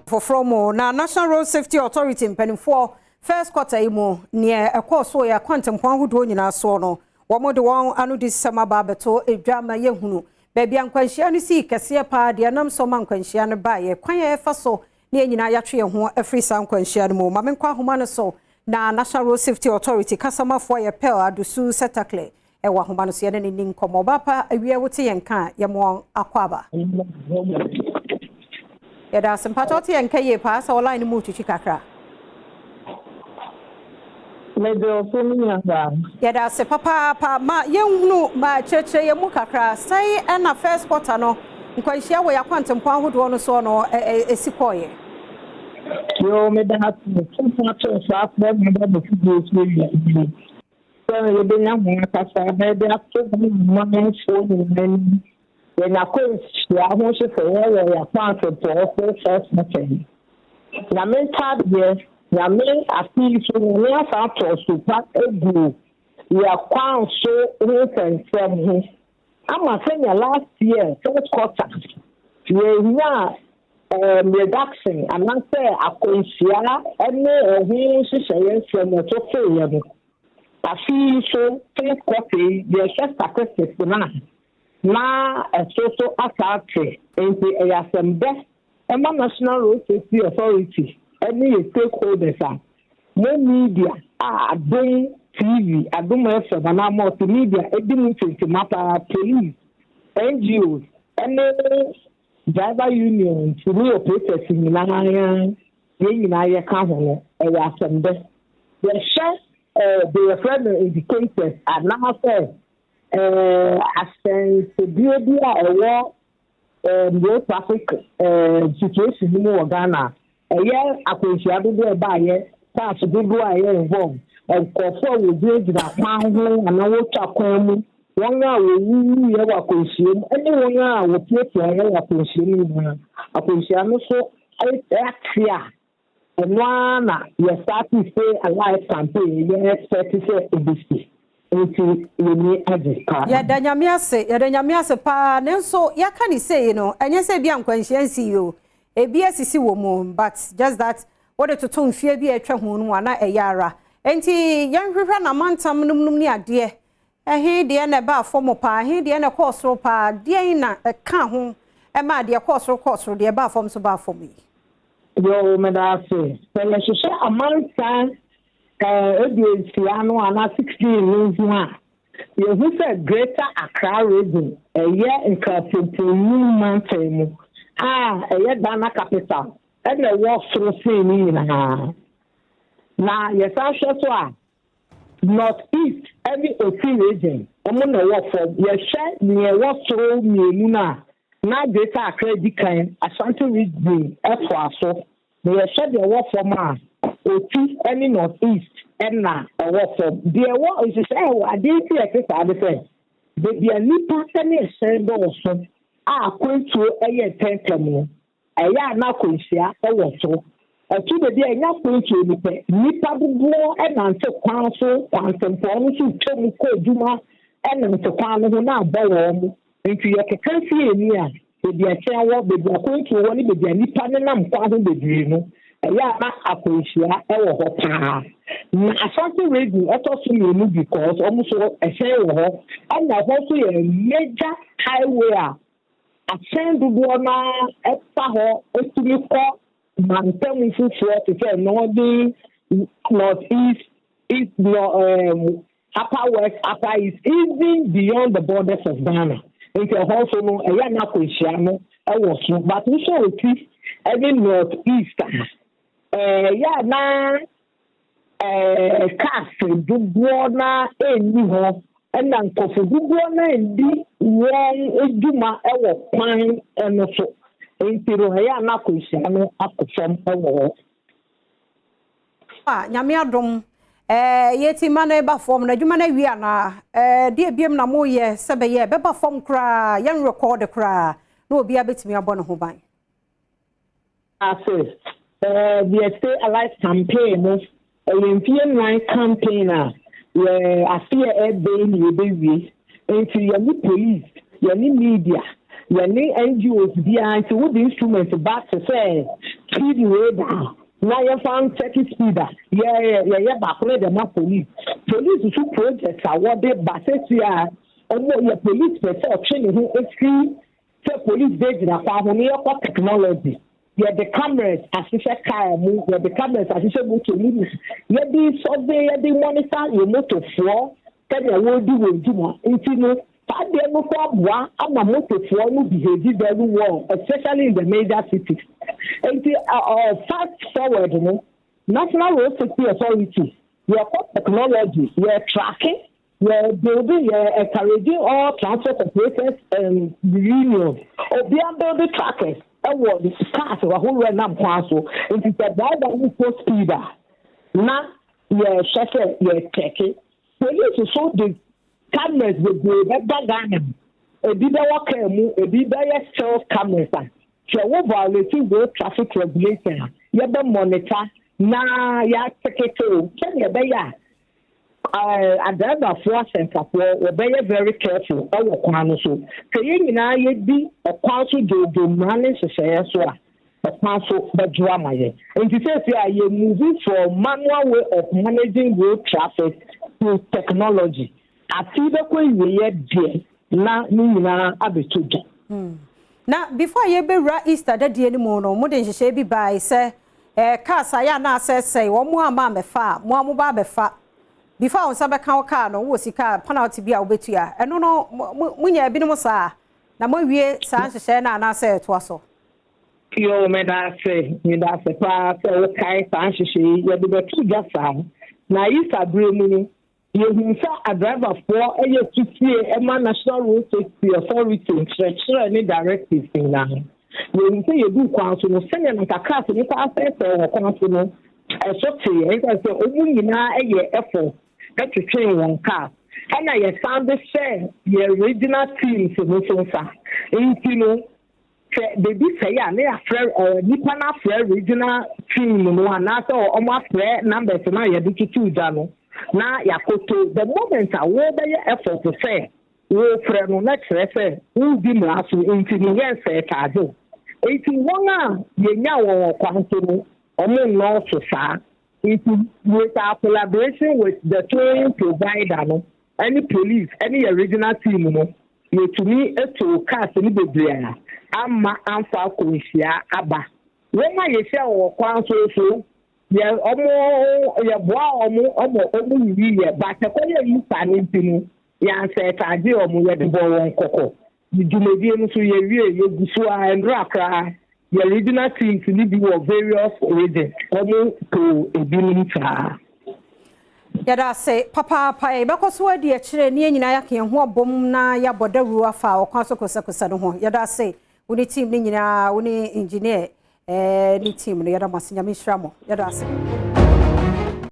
For from na National Road Safety Authority mpanimfo first quarter imo near a course so ya quantum kwan hudo nyina so no wo de won anu di sama ba beto edwama yehunu baabi ankwanhia no si kese pa de nam so man kwanhia no ba ye kwan ye fa so ne nyina ya twe ho afri san kwanhia no mo ma menkwa homa no so na National Road Safety Authority kasamafo ye pel adusu setakle e wa homa no so ye ne ni nkomo ba pa awie wote ye nka ye mo akwaba Yada sympathoti enke ye pa so line mu tuchi kakra. Medo fumi anga. Yada se papa ma yenhunu ma cheche ye mu kakra sai na first quarter no nkwanhia wo yakwantempo ahodo no so no esikoye. Yo me da hatu so fa me da bo fugo so yi. So ye be nya mo kasa me da to mo mo so ni when I could I want to say I found for first meeting. Na mental yes, na men appeal to me after super egu. We are quite so recent from him. I'm saying last year, first quarter, we are reduction and I say I could share any who from the failure. I feel so first quarter, the first statistics now. Na social attack into a assembly and National Road Safety Authority any stakeholders are no media Adom TV Adom FM and multimedia education matter police NGOs any driver unions new operators in Nanya ye can ho a assembly the share the friend indicators are now said access to be a war traffic situation in Ghana. A year appreciate do by year, pass to go involved. And for we did that man and I will talk home. 1 hour we have appreciate anyone will take your appreciation so I clear. And one you start to say a life campaign, you expect to say ABC. Ya danyamiase pa nenso ya kan say no enye say bia nkwanhia yo ebi asisi wo mu but just that what to ton fie bi atwa hu no ana eyara enti yanhwehwe na mantam num ni ade ehe de na ba afom pa ehe de na kosoro pa de na ka ho e ma de kosoro de ba afom so ba afom yi yo me da say pele so amantan Ediano and 16 years you who said greater Accra region a year in Captain Mountain a year Ghana capital and the walk through seeing now yes I shall northeast every region among the walk for your share near walk through me now greater Accra decline Ashanti region so they share the walk for man any northeast and na what the war is say I didn't see exercise the nipa any send also going to a temple a ya na kwisia e wo so to the dia nya going to nipa bubuo e na nse kwan so kwantempo no so twem ko adwuma e na nse kwan no na abawo mu nti ye keka fie ni a the dia wo be going to woni be dia nipa ne nam kwa ho bediri no ya na akwisia e wo ho pa na Ashanti region etoso yenu because almost a share wo ho and na also a major highway a send do na epa ho otumi ko mantam fufu to say northeast east upper west upper east even beyond the borders of Ghana into also no ya na akwisia no e wo so but we show it every northeast ya na cast dubuo na eni ho na nkofo dubuo na ndi won eduma ewo kwan eno so entiro ya na kwisia no akofam ewo nyame adom yeti ma na eba form na dwuma na wi ana de biem na mo ye sebe ye beba form kra yan record kra na obi abetimi abo no ho ban assist the Stay Alive campaign, a European line campaigner, where I fear a baby, into your police, your media, your NGOs behind to the instruments back to say, speed radar. Now you found second speeder. Yeah, back the my police. Police who projects are what they bases here. Your police person training who free. So police they na for technology. Yeah, the cameras assisted car move. Yeah, the cameras assisted motor move. Yeah, the survey, the monitor your motor floor. Tell you what do we do. Into Padre no kwa ama motor floor no behave very well, especially in the major cities. And fast forward, National Road Safety Authority, your technology, your tracking, your building, your encouraging all transport operators and unions. Or beyond building trackers, what the cars or who run up so if it's a bad and post speeder. Now, your chauffeur, your checking, police so the cameras will go back down. A bit of self cameras. So we violating the traffic regulation. You have monitor. Na ya secretary. Can you be ya? A driver for center for we be very careful. Our kwano so. So you na ye be a council do manage say so. A council the drama ye. And you say you moving from manual way of managing road traffic to technology. I see the way we ye na ni na abetuja. Now, before you be Easter, that the anymore, no more than she be by, say, Casa, na say, one more mamma far, more mobile far. Before on some account car, no was a car, pan to be a bit here. And no, when you have been mosa, now we Sansa Shana, and I say it was so. Yo, me that say, part, okay, Sansa, you have the two just found. Now, Easter bring you a driver for a National Road Safety Authority to any directives in now. You say you do council, send them a car to the pastor or council. I shot you, and I say, oh, effort to train one car. And I found the share the original team for Musa. And you know, they did say, yeah, they are Nipana Fair regional team, one after almost fair numbers, and I had to choose them. Now, Yakoto, the moment I will be effort to say, we from next refer, who be last into the answer, Kajo. 81 ye now or quantum, or no, so far. It is with our collaboration with the training provider, any police, any original team, you to me a to cast in the Bria. I'm for Kuisia, Abba. When I say or quantum, yeah, yeah, but the color you find in yeah, said I do the ball on cocoa. You do maybe so you and Raka, the original team to live your various origins, almost to a billion. Yada say, Papa, because what dear children, Yanaki and what bomb na ya border ruafa or consequence. Yada say, we need team, we need engineer. Ni team ni yada masinya mishramo yada ase